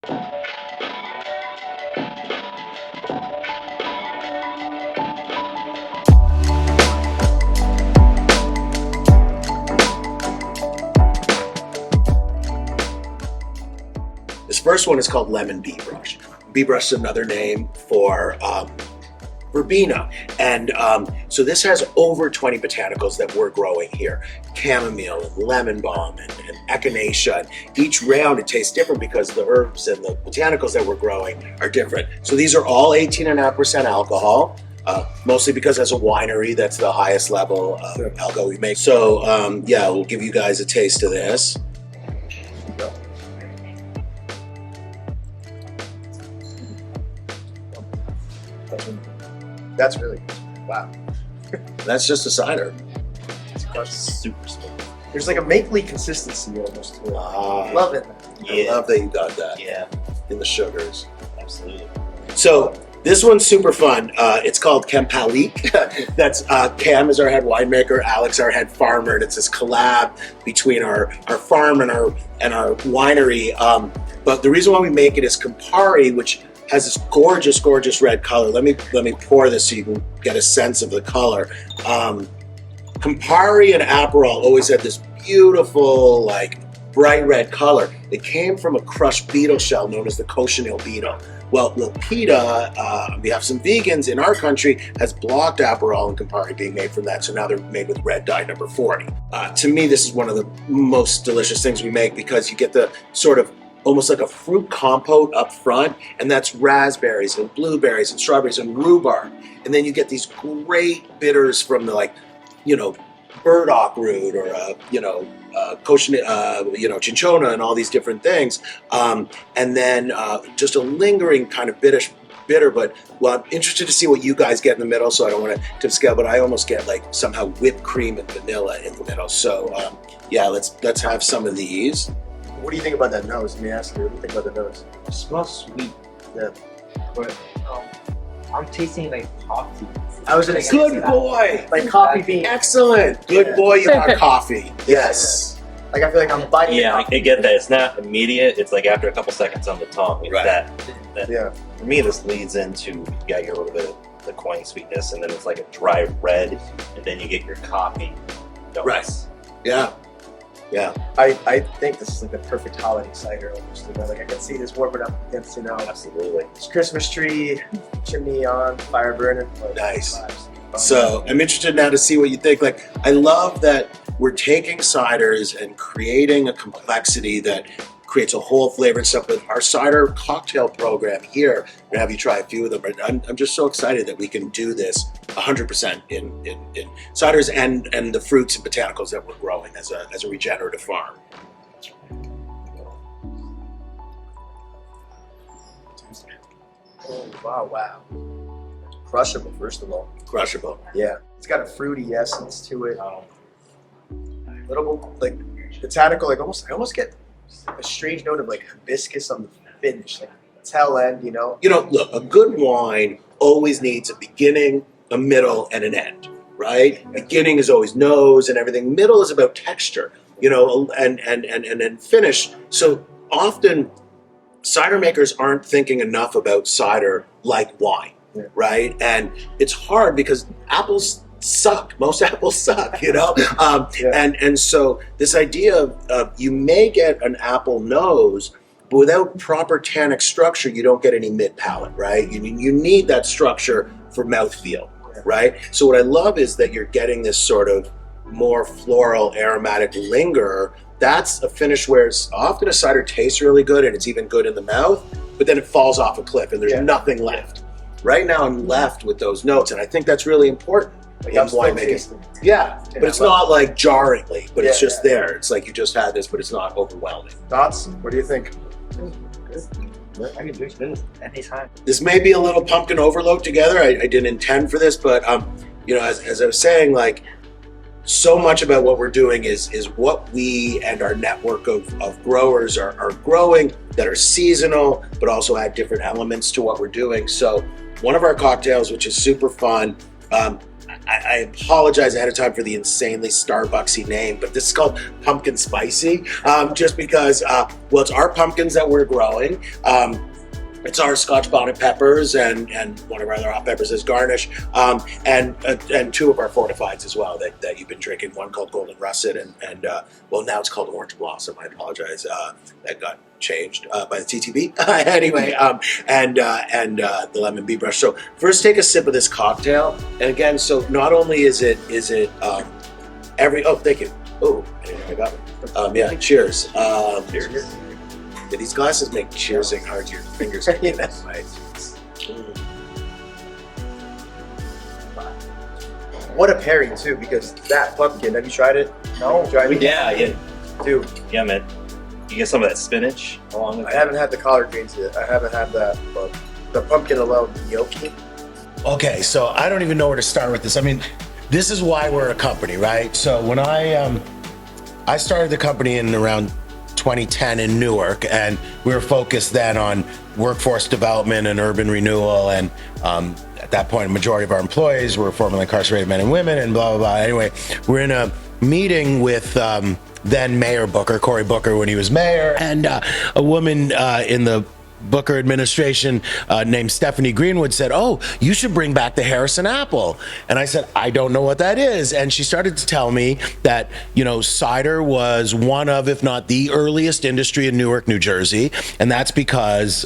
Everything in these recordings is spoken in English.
This first one is called Lemon Bee Brush. Bee brush is another name for verbena. And so this has over 20 botanicals that we're growing here. Chamomile and lemon balm and echinacea. Each round it tastes different because the herbs and the botanicals that we're growing are different. So these are all 18.5% alcohol. Mostly because as a winery, that's the highest level of alcohol we make. So yeah, we'll give you guys a taste of this. That's really good. Wow. That's just a cider. It's super smooth. There's like a mapley consistency almost to it. Love it. I love that you got that. Yeah, In the sugars. absolutely. So this one's super fun. It's called Kempalik. That's Cam is our head winemaker, Alex our head farmer, and it's this collab between our farm and our winery. But the reason why we make it is Campari, which has this gorgeous, gorgeous red color. Let me pour this so you can get a sense of the color. Campari and Aperol always had this beautiful, like bright red color. It came from a crushed beetle shell known as the cochineal beetle. Well, PETA, on behalf of some vegans in our country, has blocked Aperol and Campari being made from that, so now they're made with red dye number 40. To me, this is one of the most delicious things we make because you get the sort of almost like a fruit compote up front, and that's raspberries and blueberries and strawberries and rhubarb. And then you get these great bitters from the burdock root or cinchona and all these different things. And then just a lingering kind of bitter, but well, I'm interested to see what you guys get in the middle, so I don't want to tip scale, but I almost get like somehow whipped cream and vanilla in the middle. So yeah, let's have some of these. What do you think about that nose? Let me ask you. What do you think about the nose? It smells sweet, Yeah. but I'm tasting like coffee. I was gonna say Good boy! like coffee bean. Excellent! Good Yeah. boy, you got coffee. Yes. Like I feel like I'm biting. Yeah, I get that. It's not immediate. It's like after a couple seconds on the tongue. It's Right. that. Yeah. For me, this leads into you got your little bit of the coin sweetness, and then it's like a dry red, and then you get your coffee. Notes. Right. Yeah. Yeah. I think this is like the perfect holiday cider almost. Like I can see this warming up against Absolutely. this Christmas tree, chimney on, fire burning. Nice. So I'm interested now to see what you think. Like, I love that we're taking ciders and creating a complexity that creates a whole flavor and stuff. But our cider cocktail program here, I'm gonna have you try a few of them. But I'm just so excited that we can do this 100% in ciders and the fruits and botanicals that we're growing as a regenerative farm. Oh, wow. Crushable, first of all. Crushable. Yeah. It's got a fruity essence to it. Little like botanical, like I almost get a strange note of like hibiscus on the finish, like tail end, You know, look, a good wine always needs a beginning, a middle, and an end, right? Beginning is always nose and everything. Middle is about texture, and then finish. So often cider makers aren't thinking enough about cider like wine, right? And it's hard because apples suck. Most apples suck, and so this idea of you may get an apple nose, but without proper tannic structure, you don't get any mid palate, right? You need that structure for mouthfeel, right? So what I love is that you're getting this sort of more floral, aromatic linger. That's a finish where it's often a cider tastes really good and it's even good in the mouth, but then it falls off a cliff and there's nothing left. Right now I'm left with those notes, and I think that's really important. like I'm still winemaking. tasting. Yeah, but it's not like jarringly, but it's Yeah, just there. It's like you just had this, but it's not overwhelming. Thoughts? What do you think? I can drink this anytime. This may be a little pumpkin overload together. I didn't intend for this, but as I was saying, like, so much about what we're doing is what we and our network of growers are growing that are seasonal, but also add different elements to what we're doing. So one of our cocktails, which is super fun, I apologize ahead of time for the insanely Starbucksy name, but this is called Pumpkin Spicy, just because, well, it's our pumpkins that we're growing. It's our Scotch bonnet peppers and one of our other hot peppers as garnish, and two of our fortifieds as well that you've been drinking. One called Golden Russet and well, now it's called Orange Blossom. I apologize. That got changed by the TTB. Anyway, and the lemon bee brush. So first, take a sip of this cocktail. And again, so not only is it every thank you. Oh, I got it. Yeah, cheers. Cheers. Yeah, these glasses make cheersing hard to your fingers. Yes. Right? What a pairing too, because that pumpkin. Have you tried it? No. Have you tried it? Yeah, Dude, yeah, man. You get some of that spinach along with I haven't had the collard greens yet. I haven't had that, but the pumpkin alone, gnocchi. Okay, so I don't even know where to start with this. I mean, this is why we're a company, right? So when I started the company in around 2010 in Newark, and we were focused then on workforce development and urban renewal, and at that point a majority of our employees were formerly incarcerated men and women, and blah blah blah. Anyway, we're in a meeting with then Mayor Booker, Cory Booker, when he was mayor, and a woman in the Booker administration named Stephanie Greenwood said, "Oh, you should bring back the Harrison apple." And I said, "I don't know what that is." And she started to tell me that, you know, cider was one of, if not the earliest industry in Newark, New Jersey. And that's because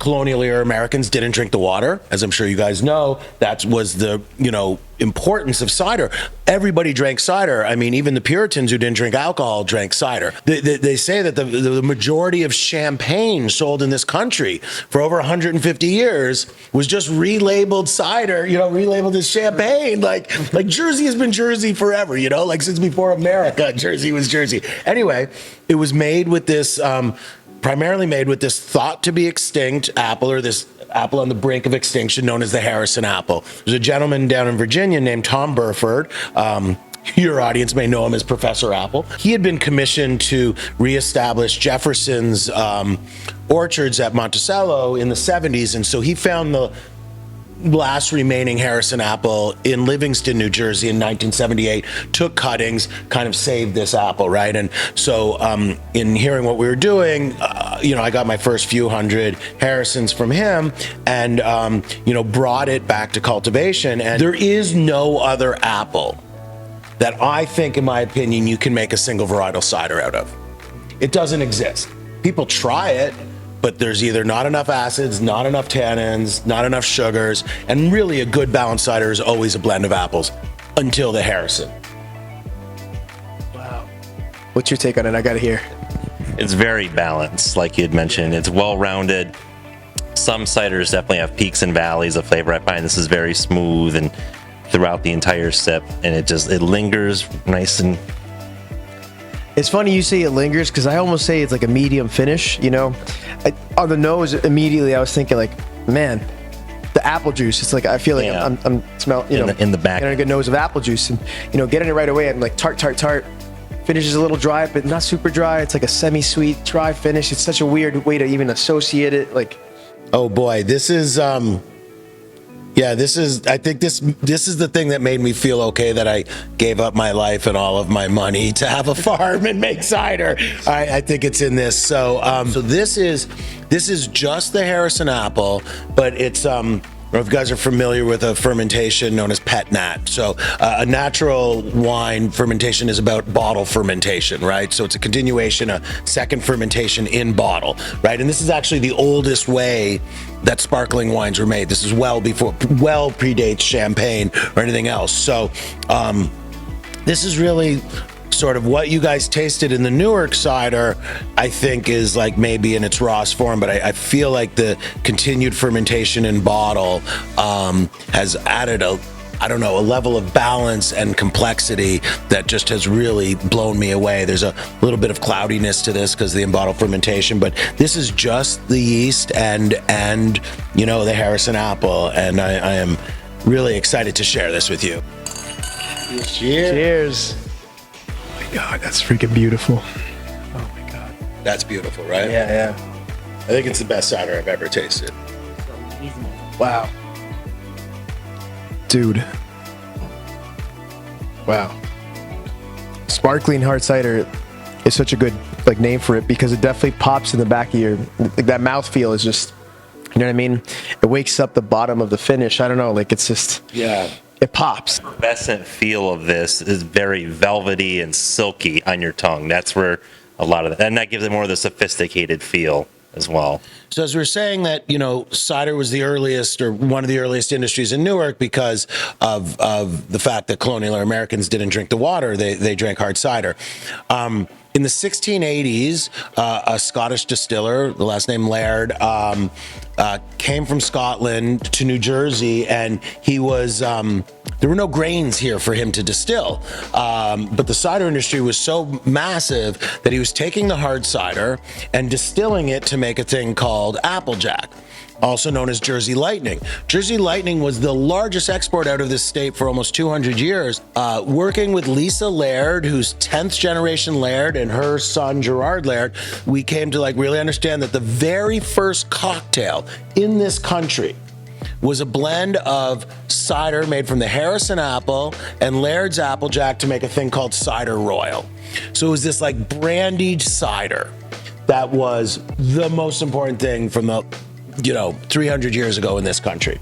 colonial era Americans didn't drink the water. As I'm sure you guys know, that was the, you know, importance of cider. Everybody drank cider. I mean, even the Puritans who didn't drink alcohol drank cider. They say that the majority of champagne sold in this country for over 150 years was just relabeled cider, you know, relabeled as champagne. Like Jersey has been Jersey forever, you know, like since before America, Jersey was Jersey. Anyway, it was made with this, primarily made with this thought to be extinct apple, or this apple on the brink of extinction known as the Harrison apple. There's a gentleman down in Virginia named Tom Burford. Your audience may know him as Professor Apple. He had been commissioned to reestablish Jefferson's orchards at Monticello in the 70s, and so he found the last remaining Harrison apple in Livingston, New Jersey in 1978, took cuttings, kind of saved this apple, right? And so in hearing what we were doing, you know, I got my first few hundred Harrisons from him and, you know, brought it back to cultivation. And there is no other apple that I think, in my opinion, you can make a single varietal cider out of. It doesn't exist. People try it, but there's either not enough acids, not enough tannins, not enough sugars, and really a good balanced cider is always a blend of apples until the Harrison. Wow. What's your take on it? I gotta hear. It's very balanced, like you had mentioned. It's well-rounded. Some ciders definitely have peaks and valleys of flavor. I find this is very smooth and throughout the entire sip, and it lingers nice. And It's funny you say it lingers, because I almost say it's like a medium finish, you know? On the nose, immediately I was thinking like, man, the apple juice. It's like, I feel like I'm smelling, you know, in the back. getting a good nose of apple juice, and, you know, getting it right away. I'm like tart. Finishes a little dry, but not super dry. It's like a semi-sweet, dry finish. It's such a weird way to even associate it. Like, Oh boy, this is I think this is the thing that made me feel okay that I gave up my life and all of my money to have a farm and make cider. I think it's in this. So so this is just the Harrison apple, but it's I don't know if you guys are familiar with a fermentation known as pet nat. So a natural wine fermentation is about bottle fermentation, right? So it's a continuation, a second fermentation in bottle, right? And this is actually the oldest way that sparkling wines were made. This is well predates champagne or anything else. So this is really sort of what you guys tasted in the Newark cider, I think is like maybe in its rawest form, but I feel like the continued fermentation in bottle has added a level of balance and complexity that just has really blown me away. There's a little bit of cloudiness to this because of the in-bottle fermentation, but this is just the yeast and you know, the Harrison apple, and I am really excited to share this with you. cheers. Oh my God, that's freaking beautiful. Oh my God. That's beautiful, right? Yeah. I think it's the best cider I've ever tasted. Wow. Dude, Wow. Sparkling hard cider is such a good like name for it because it definitely pops in the back of your like that mouthfeel is just, you know what I mean? It wakes up the bottom of the finish. I don't know, like it's just it pops. The effervescent feel of this is very velvety and silky on your tongue. That's where a lot of that, and that gives it more of the sophisticated feel as well. So as we were saying that, cider was the earliest or one of the earliest industries in Newark because of the fact that colonial Americans didn't drink the water, they drank hard cider. In the 1680s, a Scottish distiller, the last name Laird, came from Scotland to New Jersey, and he was there were no grains here for him to distill. But the cider industry was so massive that he was taking the hard cider and distilling it to make a thing called Applejack, also known as Jersey Lightning. Jersey Lightning was the largest export out of this state for almost 200 years. Working with Lisa Laird, who's 10th generation Laird, and her son Gerard Laird, we came to really understand that the very first cocktail in this country was a blend of cider made from the Harrison apple and Laird's Applejack to make a thing called Cider Royal. So it was this brandied cider that was the most important thing from the 300 years ago in this country.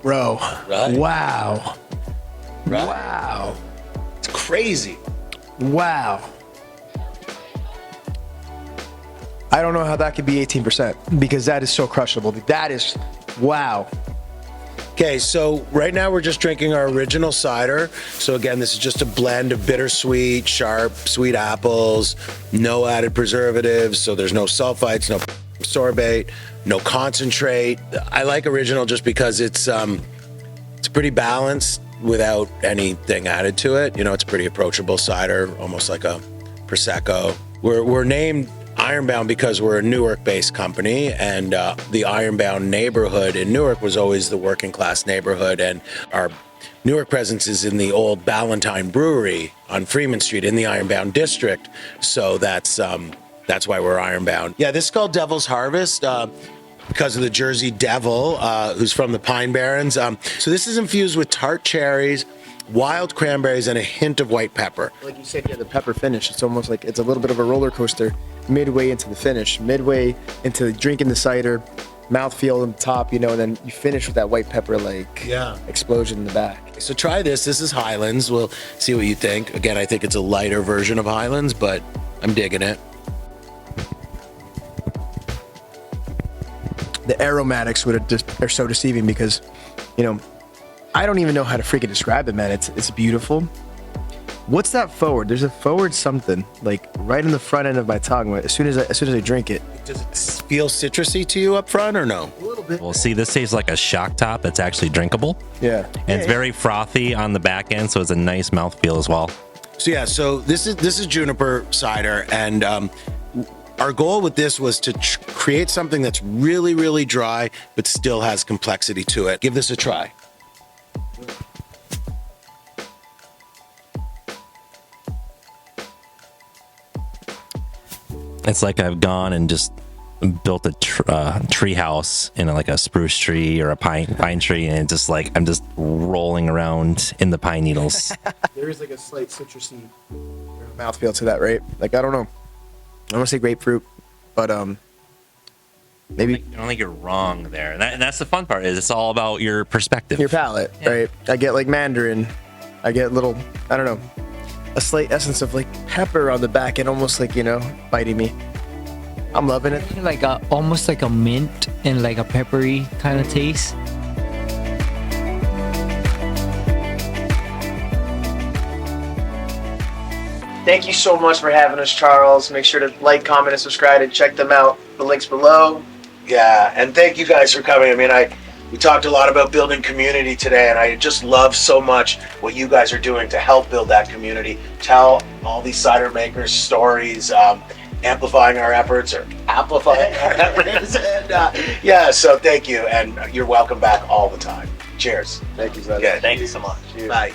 Bro. Right. Wow. Right. Wow. It's crazy. Wow. I don't know how that could be 18% because that is so crushable. That is, wow. Okay, so right now we're just drinking our original cider. So again, this is just a blend of bittersweet, sharp, sweet apples, no added preservatives. So there's no sulfites, no sorbate, no concentrate. I like original just because it's pretty balanced without anything added to it. It's a pretty approachable cider, almost like a Prosecco. We're named Ironbound because we're a Newark-based company, and the Ironbound neighborhood in Newark was always the working class neighborhood, and our Newark presence is in the old Ballantine Brewery on Freeman Street in the Ironbound district. So that's why we're Ironbound. Yeah, this is called Devil's Harvest because of the Jersey Devil, who's from the Pine Barrens. So this is infused with tart cherries, wild cranberries, and a hint of white pepper. Like you said, yeah, the pepper finish, it's almost like it's a little bit of a roller coaster midway into the finish, midway into drinking the cider, mouthfeel on the top, and then you finish with that white pepper explosion in the back. So try this. This is Highlands. We'll see what you think. Again, I think it's a lighter version of Highlands, but I'm digging it. The aromatics are so deceiving because, I don't even know how to freaking describe it, man. It's beautiful. What's that forward? There's a forward something right in the front end of my tongue. As soon as I drink it, Does it feel citrusy to you up front or no? a little bit. Well, see, this tastes like a shock top that's actually drinkable. Yeah, And it's very frothy on the back end, so it's a nice mouthfeel as well. So this is juniper cider, and our goal with this was to create something that's really, really dry, but still has complexity to it. Give this a try. It's like I've gone and just built a tree house in a spruce tree or a pine tree, and it's just I'm just rolling around in the pine needles. There is a slight citrusy mouthfeel to that, right? I don't know. I want to say grapefruit, but maybe I don't think you're wrong there. And that's the fun part, is it's all about your perspective. your palate, right? I get Mandarin. I get I don't know, a slight essence of pepper on the back end, almost biting me. I'm loving it. Almost like a mint and a peppery kind of taste. Thank you so much for having us, Charles. Make sure to like, comment, and subscribe, and check them out. The link's below. Yeah, and thank you guys for coming. We talked a lot about building community today, and I just love so much what you guys are doing to help build that community, tell all these cider makers stories, amplifying our efforts or amplifying our efforts. And so thank you, and you're welcome back all the time. Cheers. Thank you, Zed. Okay. Thank you so much. Bye.